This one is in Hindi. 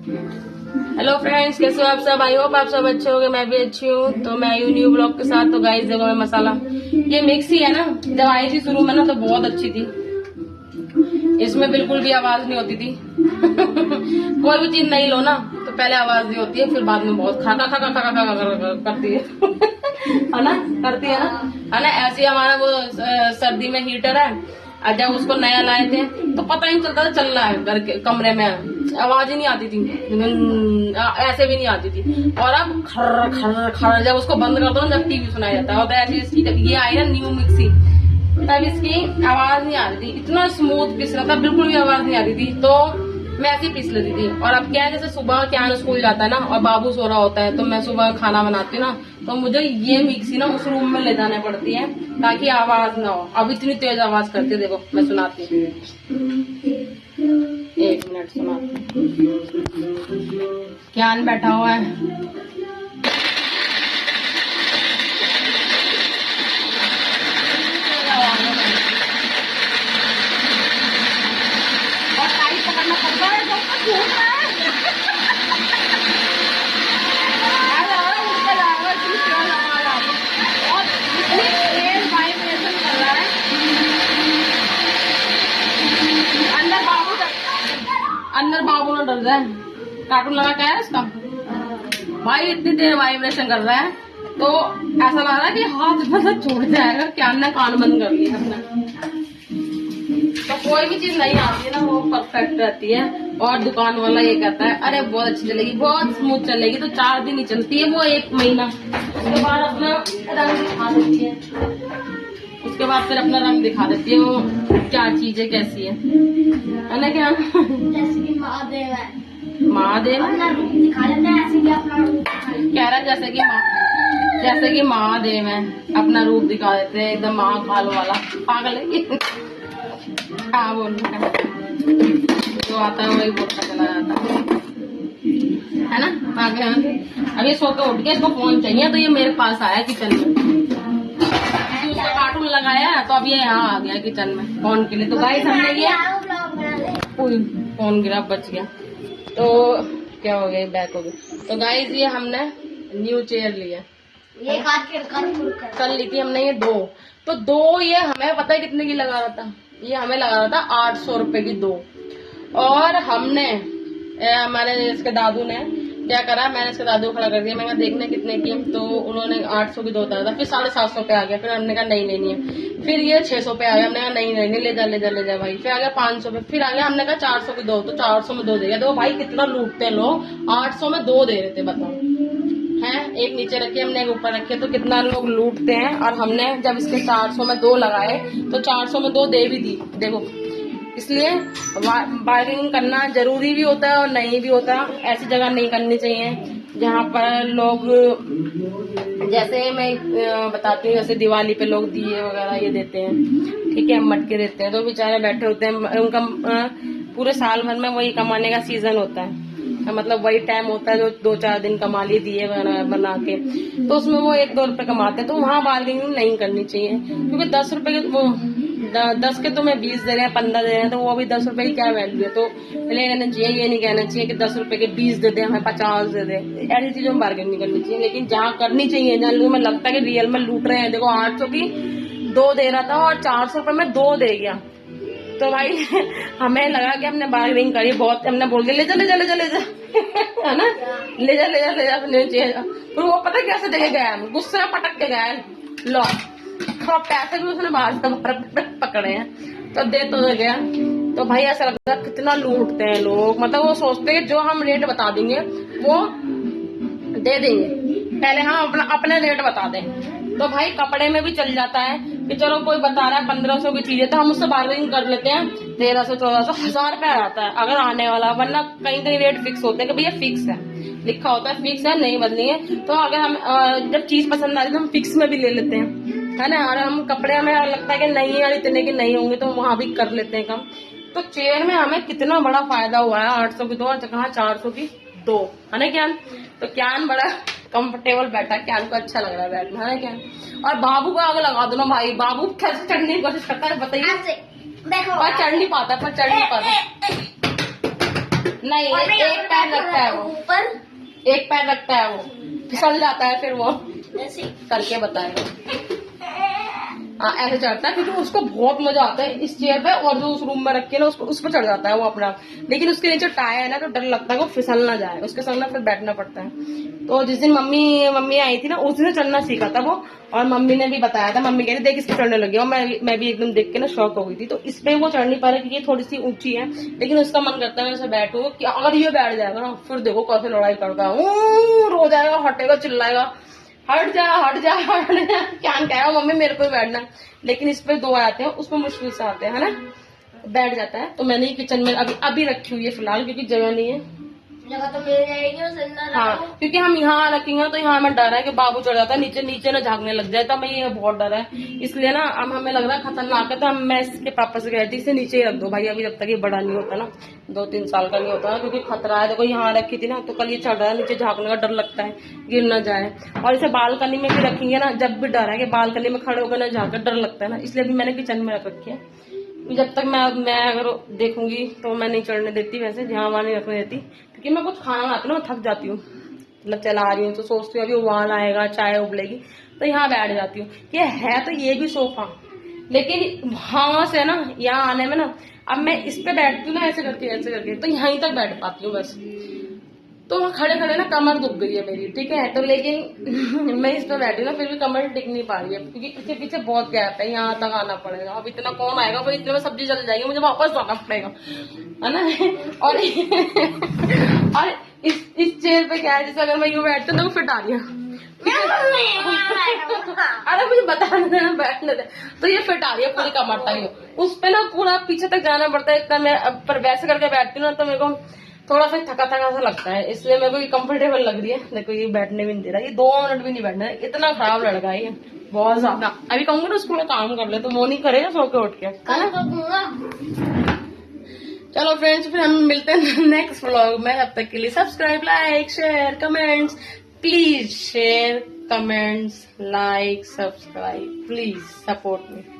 हेलो फ्रेंड्स, कैसे हो आप सब? आई होप आप सब अच्छे होंगे, मैं भी अच्छी हूँ। तो मैं आई हूँ न्यू ब्लॉग के साथ। तो गाइस देखो मैं मसाला, ये मिक्सी है ना, जब आई थी शुरू में ना तो बहुत अच्छी थी, इसमें बिल्कुल भी आवाज नहीं होती थी। कोई भी चीज नहीं लो ना तो पहले आवाज नहीं होती है, फिर बाद में बहुत खा खा खा खा खा करती है। है ना, करती है ना। ऐसे हमारा वो सर्दी में हीटर है, और जब उसको नया लाए थे तो पता ही नहीं चलता था चल रहा है घर के कमरे में, आवाज ही नहीं आती थी, ऐसे भी नहीं आती थी। और अब खर खर खर जब उसको बंद कर दो ना, जब टीवी सुनाया जाता है। और ऐसी इसकी ये आई ना न्यू मिक्सी, तब इसकी आवाज नहीं आ रही थी, इतना स्मूथ पिस रहा था, बिल्कुल भी आवाज नहीं आ रही थी। तो मैं ऐसे ही पीस लेती थी। और अब क्या है, जैसे सुबह क्या स्कूल जाता है ना और बाबू सो रहा होता है, तो मैं सुबह खाना बनाती हूँ ना, तो मुझे ये मिक्सी ना उस रूम में ले जाने पड़ती है ताकि आवाज ना हो। अब इतनी तेज आवाज करती है, देखो मैं सुनाती हूँ, 1 मिनट सुनाती हूँ। ज्ञान बैठा हुआ है, पकड़ना पड़ता है अंदर बाबू ना डर जाए। कार्टून लगा क्या है इसका भाई, इतनी देर वाइब्रेशन कर रहा है तो ऐसा लग रहा है कि हाथ मतलब छूट जाएगा। क्या ने कान बंद कर लिया अपना। तो कोई भी चीज नहीं आती है ना वो परफेक्ट रहती है। और दुकान वाला ये कहता है अरे बहुत अच्छी चलेगी, बहुत स्मूथ चलेगी, तो 4 दिन ही चलती है वो, 1 महीना। उसके बाद अपना रंग दिखा देती है, उसके बाद फिर अपना रंग दिखा देती है वो क्या चीज है, कैसी है ना। क्या जैसे कि महादेव है, महादेव अपना रूप दिखा देते हैं, ऐसे कि अपना रूप कह रहा है, जैसे कि महादेव है, अपना रूप दिखा देते हैं, एकदम महाकाल वाला। पागल है। हाँ बोल, जो आता है वही बोलता चला जाता है ना। पागल। अभी सो के उठ के इसको फोन चाहिए, तो ये मेरे पास आया किचन में, उसका कार्टून लगाया तो अब ये यहाँ आ गया किचन में फोन के लिए। तो गाइस हमने ये फोन गिरा, बच गया, तो क्या हो गया, बैक हो गया। तो गाइस ये हमने न्यू चेयर लिया, ये कल ली थी हमने ये 2। तो 2 ये हमें पता है कितने की लगा रहा था, ये हमें लगा रहा था 800 रुपए की 2। और हमने हमारे इसके दादू ने क्या करा, मैंने इसके दादू को खड़ा कर दिया, मैंने कहा देखने कितने की, तो उन्होंने 800 की 2 था, फिर 750 पे आ गया। फिर हमने कहा नहीं लेनी है, फिर ये 600 पे आ गया, हमने कहा नहीं नहीं ले जा भाई। फिर आ गया 500 पे, फिर आ गया हमने कहा 400 की 2, तो 400 में 2 दे गया। तो भाई कितना लूटते हैं लोग, 800 में 2 दे रहे थे, बताओ हैं। एक नीचे रखे हमने, एक ऊपर रखे, तो कितना लोग लूटते हैं। और हमने जब इसके 400 में 2 लगाए तो 400 में 2 दे भी दी, देखो। इसलिए बार्गेनिंग करना जरूरी भी होता है और नहीं भी होता। ऐसी जगह नहीं करनी चाहिए जहाँ पर लोग, जैसे मैं बताती हूँ, जैसे दिवाली पे लोग दिए वगैरह ये देते हैं, ठीक है, मटके देते हैं, तो बेचारे बैठे होते हैं, उनका पूरे साल भर में वही कमाने का सीजन होता है, मतलब वही टाइम होता है जो 2-4 दिन कमा लिए दिए बना के, तो उसमें वो 1-2 रुपए कमाते हैं। तो वहाँ बार्गेनिंग नहीं करनी चाहिए, क्योंकि 10 रुपए के वो 10 के तुम्हें 20 दे रहे हैं, 15 दे रहे हैं, तो वो भी 10 रुपए की क्या वैल्यू है। तो ले लेना चाहिए, ये नहीं कहना चाहिए कि 10 रुपए के 20 दे दे, हमें 50 दे दे। ऐसी चीजों में बार्गेनिंग करनी चाहिए। लेकिन जहाँ करनी चाहिए, जहाँ लोगों में लगता है कि रियल में लूट रहे हैं, देखो 800 की 2 दे रहा था और 400 रुपए में 2 दे गया, तो भाई हमें लगा कि हमने बार्गेनिंग करी बहुत, हमने बोल दिया ले जा है ना, ले जा फिर वो पता कैसे देके गया, गुस्से में पटक के गया, लो थोड़ा पैसे भी उसने बाहर से पकड़े हैं, तो दे तो गया। तो भाई ऐसा लगता है कितना लूटते हैं लोग, मतलब वो सोचते हैं जो हम रेट बता देंगे वो दे देंगे, पहले हम अपने रेट बता दें। तो भाई कपड़े में भी चल जाता है कि चलो कोई बता रहा है 1500 की चीज है, तो हम उससे बार्गेनिंग कर लेते हैं, 1300, 1400, 1000 रुपया आता है अगर आने वाला, वरना कहीं कहीं रेट फिक्स होते हैं कि भैया फिक्स है, लिखा होता है फिक्स है, नहीं बदली है। तो अगर हम जब चीज पसंद आ रही तो हम फिक्स में भी ले लेते हैं, है ना। और हम कपड़े हमें लगता है कि नहीं यार इतने के नहीं होंगे, तो वहां भी कर लेते हैं कम। तो चेयर में हमें कितना बड़ा फायदा हुआ है, 800 की 2 और कहा 400 की 2, है ना ज्ञान। तो ज्ञान बड़ा कंफर्टेबल बैठा, ज्ञान को अच्छा लग रहा है बैठना, है ना ज्ञान। और बाबू को आगे लगा दो ना भाई, बाबू कैसे चढ़ने की कोशिश करता है बताइए, देखो पर चढ़ नहीं पाता, नहीं, एक पैर रखता है वो, ऊपर एक पैर रखता है वो, फिसल जाता है फिर वो ऐसे। करके बताएगा। हाँ ऐसे चढ़ता है क्योंकि उसको बहुत मजा आता है इस चेयर पे, और जो उस रूम में रखे ना उसको उस पर चढ़ जाता है वो अपना। लेकिन उसके नीचे टायर है ना तो डर लगता है वो फिसल ना जाए, उसके संग ना फिर बैठना पड़ता है। तो जिस दिन मम्मी आई थी ना उस दिन चढ़ना सीखा था वो, और मम्मी ने भी बताया था, मम्मी कह रही देख इस पे चढ़ने लगी, और मैं भी एकदम देख के ना शॉक हो गई थी। तो इस पे वो चढ़ नहीं पा रहा क्योंकि ये थोड़ी सी ऊंची है, लेकिन उसका मन करता है मैं बैठू कि अगर ये बैठ जाएगा ना फिर देखो कैसे लड़ाई करता है, रो जाएगा, हटेगा, चिल्लाएगा, हट जा हट जा हट जा, क्या कह रहा मम्मी मेरे को ही बैठना। लेकिन इस पे दो आते हैं, उसमें मुश्किल से आते हैं, है ना, बैठ जाता है। तो मैंने ही किचन में अभी रखी हुई है फिलहाल, क्योंकि जगह नहीं है। जगह तो मिल जाएगी उस अंदर। हाँ क्योंकि हम यहाँ रखेंगे तो यहाँ हमें डर है कि बाबू चढ़ जाता है नीचे, नीचे ना झागने लग जाए, तो हमें ये बहुत डर है। इसलिए ना अब हमें लग रहा है खतरनाक है, तो मैं इसके पापा से कहती इसे नीचे ही रख दो भाई, अभी जब तक ये बड़ा नहीं होता ना, 2-3 साल का नहीं होता ना, क्योंकि खतरा है। देखो यहाँ रखी थी ना तो कल ये चढ़ रहा है नीचे, झाँकने का डर लगता है गिर ना जाए। और इसे बालकनी में भी रखेंगे ना, जब भी डर है कि बालकनी में खड़े होकर ना झाँक, डर लगता है ना, इसलिए भी मैंने किचन में रख रखी है। जब तक मैं अगर देखूंगी तो मैं नहीं चढ़ने देती, वैसे जहाँ वहाँ नहीं रखने देती, क्योंकि मैं कुछ खाना बनाती हूँ ना थक जाती हूँ, मतलब चला रही हूँ तो सोचती हूँ अभी उबाल आएगा, चाय उबलेगी, तो यहाँ बैठ जाती हूँ। ये है तो ये भी सोफा, लेकिन वहां से ना यहाँ आने में ना, अब मैं इस पे बैठती हूँ ना ऐसे करके तो यहीं तक बैठ पाती हूँ बस। तो खड़े खड़े ना कमर दुख गई है मेरी, ठीक है, तो लेकिन मैं इस पे बैठी ना फिर भी कमर टिक नहीं पा रही है, क्योंकि इसके पीछे बहुत गैप है, यहाँ तक आना पड़ेगा। अब इतना कौन आएगा, फिर इतने में सब्जी जल जाएगी, मुझे वापस जाना पड़ेगा, है ना। और और इस चेयर पे क्या है, जैसे अगर मैं यूँ बैठती हूँ तो फिट आ रही है, अरे मुझे बताने देना, बैठने दे, तो ये फिट आ रही है पूरी कमर तक, उस पे ना पूरा पीछे तक जाना पड़ता है इतना। मैं पर वैसे करके बैठती हूँ ना तो मेरे को थोड़ा सा थका सा लगता है, इसलिए मेरे को ये कंफर्टेबल लग रही है। देखो ये बैठने भी नहीं दे रहा, ये 2 मिनट भी नहीं बैठना है, इतना खराब लड़का है ये, बहुत ज्यादा। अभी कहूंगी ना उसको मैं काम कर ले तो वो नहीं करेगा सो के उठ के, है ना। चलो फ्रेंड्स, फिर हम मिलते हैं नेक्स्ट व्लॉग में, तब तक के लिए subscribe, like, share, comments, please share, comments, like, subscribe, please support me.